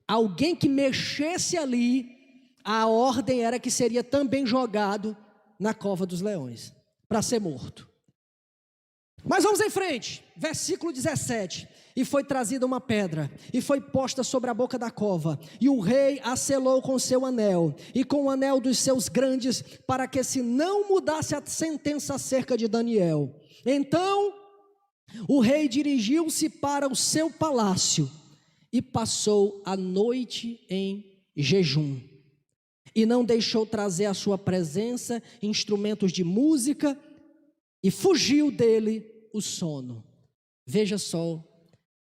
alguém que mexesse ali, a ordem era que seria também jogado na cova dos leões, para ser morto. Mas vamos em frente, versículo 17, e foi trazida uma pedra, e foi posta sobre a boca da cova, e o rei a selou com seu anel, e com o anel dos seus grandes, para que se não mudasse a sentença acerca de Daniel. Então, o rei dirigiu-se para o seu palácio, e passou a noite em jejum, e não deixou trazer à sua presença instrumentos de música, e fugiu dele o sono. Veja só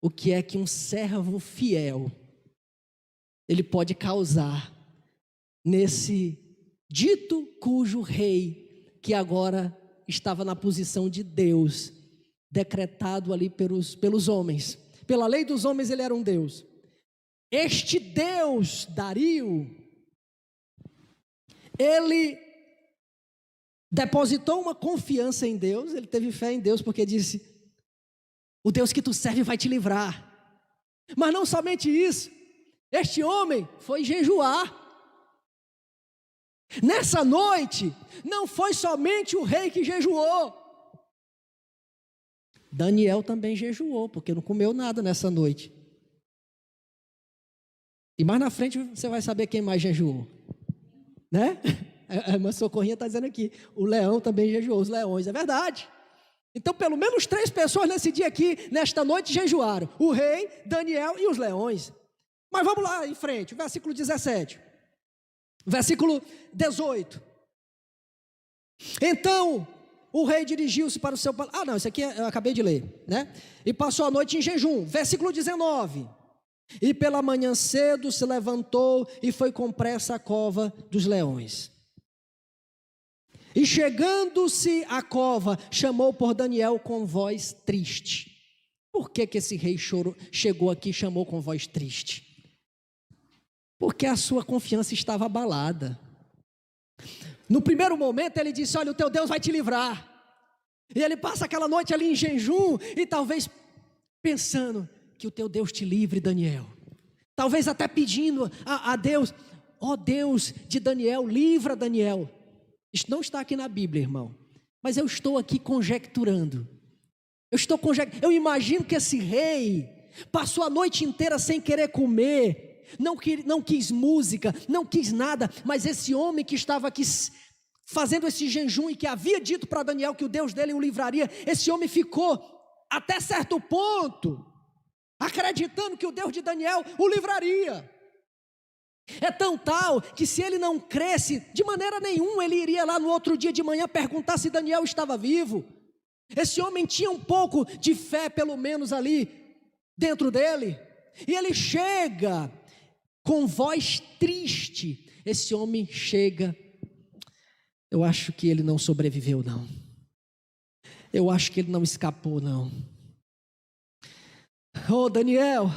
o que é que um servo fiel ele pode causar nesse dito cujo rei, que agora estava na posição de Deus, decretado ali pelos homens, pela lei dos homens ele era um Deus. Este Deus, Dario, ele depositou uma confiança em Deus, ele teve fé em Deus, porque disse: o Deus que tu serve vai te livrar. Mas não somente isso, este homem foi jejuar. Nessa noite, não foi somente o rei que jejuou, Daniel também jejuou, porque não comeu nada nessa noite. E mais na frente você vai saber quem mais jejuou, né? A irmã Socorrinha está dizendo aqui, o leão também jejuou, os leões, é verdade. Então pelo menos 3 pessoas nesse dia aqui, nesta noite jejuaram, o rei, Daniel e os leões. Mas vamos lá em frente, versículo 17, versículo 18. Então o rei dirigiu-se para o seu palácio. Não, isso aqui eu acabei de ler, né? E passou a noite em jejum, versículo 19. E pela manhã cedo se levantou e foi com pressa à cova dos leões. E chegando-se à cova, chamou por Daniel com voz triste. Por que esse rei chegou aqui e chamou com voz triste? Porque a sua confiança estava abalada. No primeiro momento ele disse: olha, o teu Deus vai te livrar. E ele passa aquela noite ali em jejum e talvez pensando que o teu Deus te livre, Daniel. Talvez até pedindo a Deus: ó Deus de Daniel, livra Daniel. Isso não está aqui na Bíblia, irmão, mas eu estou aqui conjecturando. Eu imagino que esse rei passou a noite inteira sem querer comer, não quis música, não quis nada, mas esse homem que estava aqui fazendo esse jejum e que havia dito para Daniel que o Deus dele o livraria, esse homem ficou até certo ponto acreditando que o Deus de Daniel o livraria. É tão tal que se ele não cresce, de maneira nenhuma ele iria lá no outro dia de manhã perguntar se Daniel estava vivo. Esse homem tinha um pouco de fé, pelo menos ali dentro dele, e ele chega com voz triste. Esse homem chega: eu acho que ele não sobreviveu não, eu acho que ele não escapou não. Oh Daniel,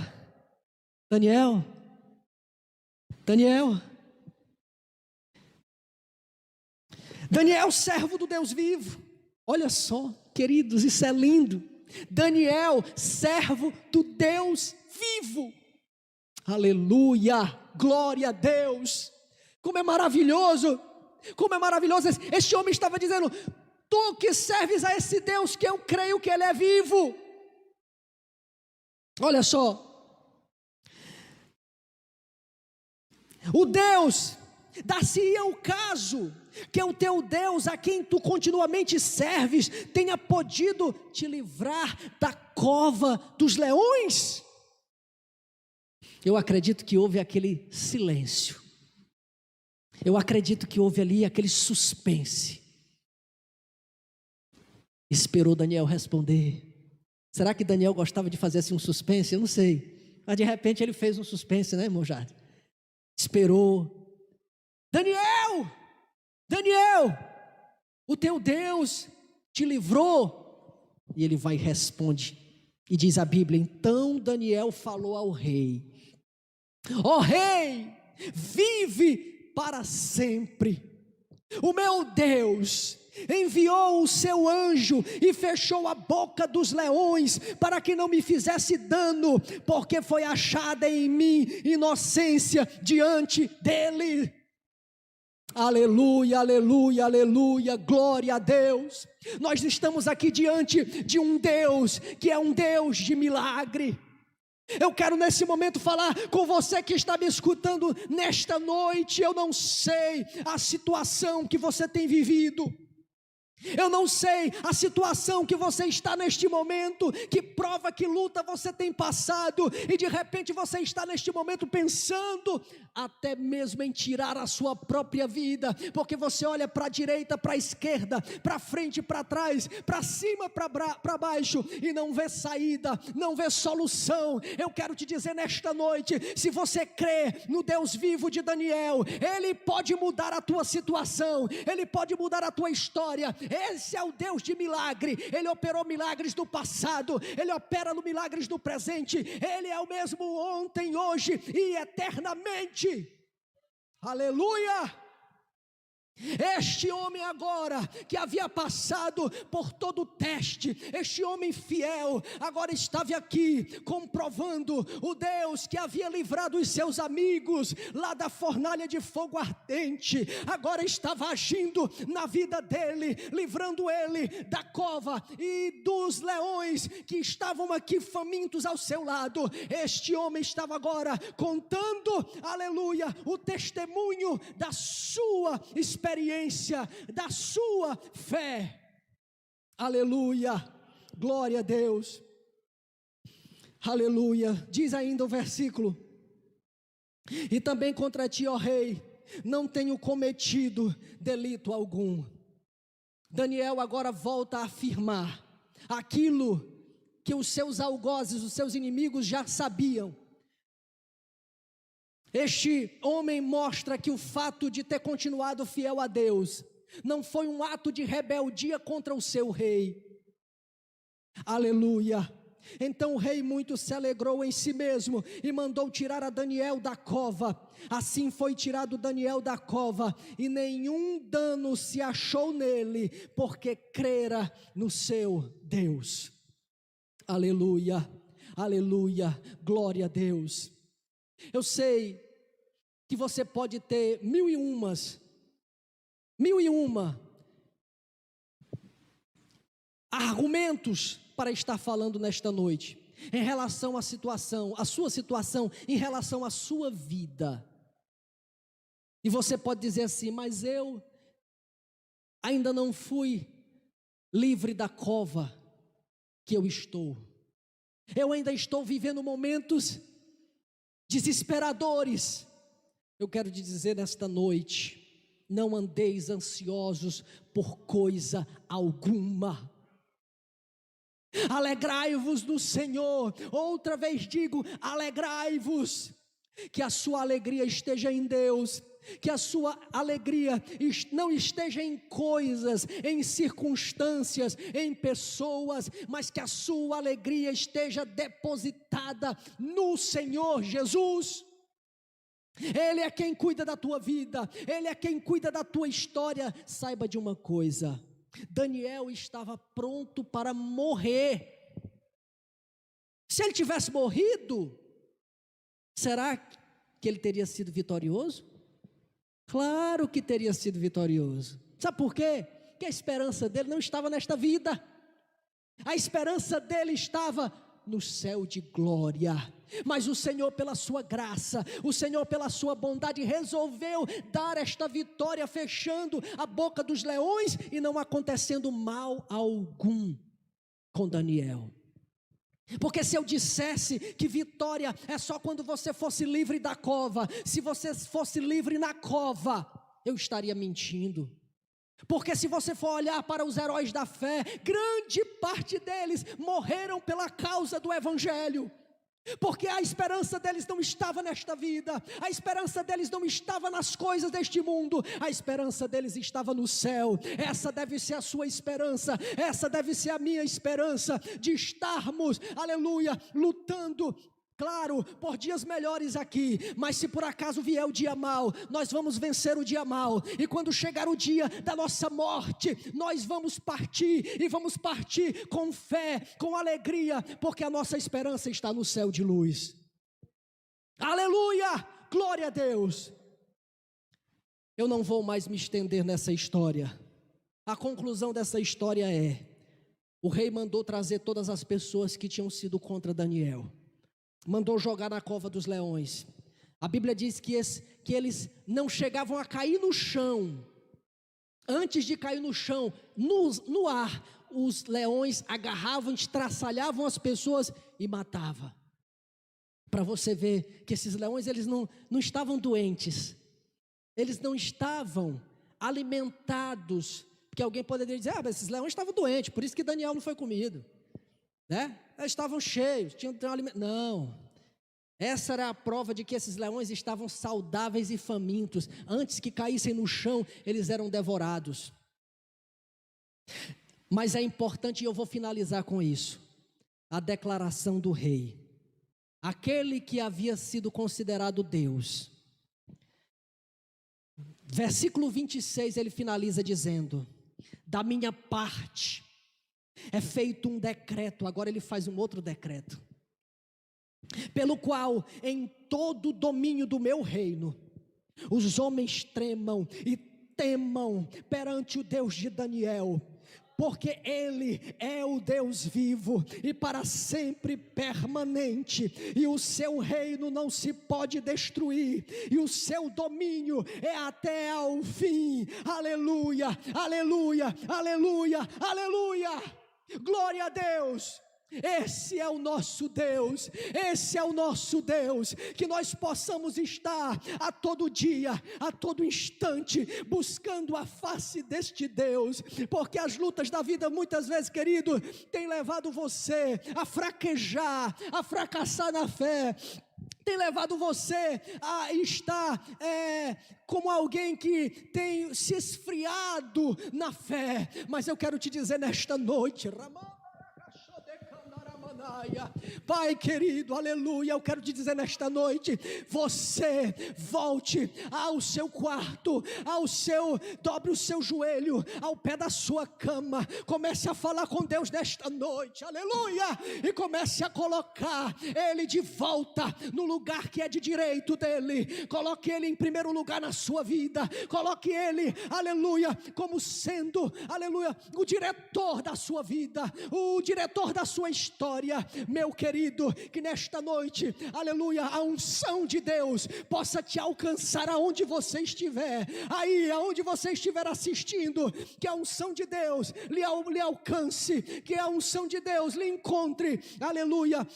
servo do Deus vivo. Olha só, queridos, isso é lindo. Daniel, servo do Deus vivo. Aleluia, glória a Deus. Como é maravilhoso, este homem estava dizendo: tu que serves a esse Deus que eu creio que ele é vivo. Olha só, o Deus, dar-se-ia o caso que o teu Deus, a quem tu continuamente serves, tenha podido te livrar da cova dos leões. Eu acredito que houve aquele silêncio, eu acredito que houve ali aquele suspense. Esperou Daniel responder. Será que Daniel gostava de fazer assim um suspense? Eu não sei, mas de repente ele fez um suspense, né, irmão Jardim? Esperou. Daniel, o teu Deus te livrou. E ele vai e responde, e diz a Bíblia: então Daniel falou ao rei: ó rei, vive para sempre. O meu Deus enviou o seu anjo e fechou a boca dos leões para que não me fizesse dano, porque foi achada em mim inocência diante dele. Aleluia, aleluia, aleluia, glória a Deus. Nós estamos aqui diante de um Deus que é um Deus de milagre. Eu quero nesse momento falar com você que está me escutando nesta noite. Eu não sei a situação que você tem vivido, eu não sei a situação que você está neste momento, que prova, que luta você tem passado, e de repente você está neste momento pensando até mesmo em tirar a sua própria vida, porque você olha para a direita, para a esquerda, para frente, para trás, para cima, para baixo, e não vê saída, não vê solução. Eu quero te dizer nesta noite, se você crê no Deus vivo de Daniel, Ele pode mudar a tua situação, Ele pode mudar a tua história. Esse é o Deus de milagre. Ele operou milagres do passado, Ele opera no milagres do presente. Ele é o mesmo ontem, hoje e eternamente. Aleluia. Este homem agora, que havia passado por todo o teste, este homem fiel, agora estava aqui comprovando o Deus que havia livrado os seus amigos lá da fornalha de fogo ardente, agora estava agindo na vida dele, livrando ele da cova e dos leões que estavam aqui famintos ao seu lado. Este homem estava agora contando, aleluia, o testemunho da sua experiência, da sua fé. Aleluia, glória a Deus. Aleluia. Diz ainda o versículo: e também contra ti, ó rei, não tenho cometido delito algum. Daniel agora volta a afirmar aquilo que os seus algozes, os seus inimigos já sabiam. Este homem mostra que o fato de ter continuado fiel a Deus não foi um ato de rebeldia contra o seu rei. Aleluia. Então o rei muito se alegrou em si mesmo e mandou tirar a Daniel da cova. Assim foi tirado Daniel da cova, e nenhum dano se achou nele, porque crera no seu Deus. Aleluia, aleluia, glória a Deus. Eu sei que você pode ter mil e uma argumentos para estar falando nesta noite, em relação à situação, a sua situação, em relação à sua vida. E você pode dizer assim: mas eu ainda não fui livre da cova que eu estou. Eu ainda estou vivendo momentos desesperadores. Eu quero te dizer nesta noite: não andeis ansiosos por coisa alguma. Alegrai-vos no Senhor. Outra vez digo: alegrai-vos. Que a sua alegria esteja em Deus, que a sua alegria não esteja em coisas, em circunstâncias, em pessoas, mas que a sua alegria esteja depositada no Senhor Jesus. Ele é quem cuida da tua vida, Ele é quem cuida da tua história. Saiba de uma coisa: Daniel estava pronto para morrer. Se ele tivesse morrido, será que ele teria sido vitorioso? Claro que teria sido vitorioso. Sabe por quê? Porque a esperança dele não estava nesta vida. A esperança dele estava no céu de glória. Mas o Senhor, pela sua graça, o Senhor, pela sua bondade, resolveu dar esta vitória, fechando a boca dos leões e não acontecendo mal algum com Daniel. Porque se eu dissesse que vitória é só quando você fosse livre da cova, se você fosse livre na cova, eu estaria mentindo. Porque se você for olhar para os heróis da fé, grande parte deles morreram pela causa do Evangelho. Porque a esperança deles não estava nesta vida, a esperança deles não estava nas coisas deste mundo, a esperança deles estava no céu. Essa deve ser a sua esperança, essa deve ser a minha esperança, de estarmos, aleluia, lutando, claro, por dias melhores aqui, mas se por acaso vier o dia mau, nós vamos vencer o dia mau, e quando chegar o dia da nossa morte, nós vamos partir, e vamos partir com fé, com alegria, porque a nossa esperança está no céu de luz. Aleluia, glória a Deus. Eu não vou mais me estender nessa história. A conclusão dessa história é: o rei mandou trazer todas as pessoas que tinham sido contra Daniel, mandou jogar na cova dos leões. A Bíblia diz que eles não chegavam a cair no chão. Antes de cair no chão, no ar, os leões agarravam, estraçalhavam as pessoas e matavam. Para você ver que esses leões, eles não estavam doentes, eles não estavam alimentados, porque alguém poderia dizer: mas esses leões estavam doentes, por isso que Daniel não foi comido, né? Eles estavam cheios, tinham alimento. Não, essa era a prova de que esses leões estavam saudáveis e famintos. Antes que caíssem no chão, eles eram devorados. Mas é importante, e eu vou finalizar com isso, a declaração do rei, aquele que havia sido considerado Deus. Versículo 26, ele finaliza dizendo: da minha parte é feito um decreto. Agora ele faz um outro decreto, pelo qual em todo o domínio do meu reino os homens tremam e temam perante o Deus de Daniel, porque Ele é o Deus vivo e para sempre permanente, e o seu reino não se pode destruir, e o seu domínio é até ao fim. Aleluia, aleluia, aleluia, aleluia, glória a Deus. Esse é o nosso Deus, esse é o nosso Deus. Que nós possamos estar a todo dia, a todo instante, buscando a face deste Deus, porque as lutas da vida muitas vezes, querido, têm levado você a fraquejar, a fracassar na fé, tem levado você a estar como alguém que tem se esfriado na fé. Mas eu quero te dizer nesta noite, Pai querido, aleluia, eu quero te dizer nesta noite, você volte ao seu quarto, dobre o seu joelho ao pé da sua cama, comece a falar com Deus nesta noite, aleluia, e comece a colocar Ele de volta no lugar que é de direito dEle. Coloque Ele em primeiro lugar na sua vida, coloque Ele, aleluia, como sendo, aleluia, o diretor da sua vida, o diretor da sua história. Meu querido, que nesta noite, aleluia, a unção de Deus possa te alcançar aonde você estiver, aí aonde você estiver assistindo, que a unção de Deus lhe alcance, que a unção de Deus lhe encontre, aleluia,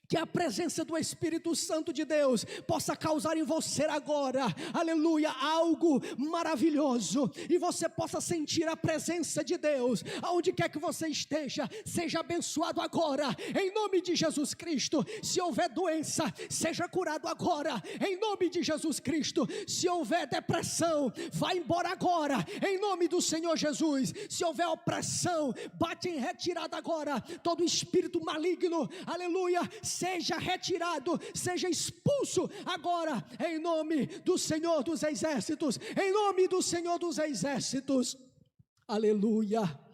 que a presença do Espírito Santo de Deus possa causar em você agora, aleluia, algo maravilhoso, e você possa sentir a presença de Deus, aonde quer que você esteja. Seja abençoado agora, em nome de Jesus Cristo. Se houver doença, seja curado agora, em nome de Jesus Cristo. Se houver depressão, vá embora agora, em nome do Senhor Jesus. Se houver opressão, bate em retirada agora, todo espírito maligno, aleluia, seja retirado, seja expulso agora, em nome do Senhor dos Exércitos, em nome do Senhor dos Exércitos, aleluia.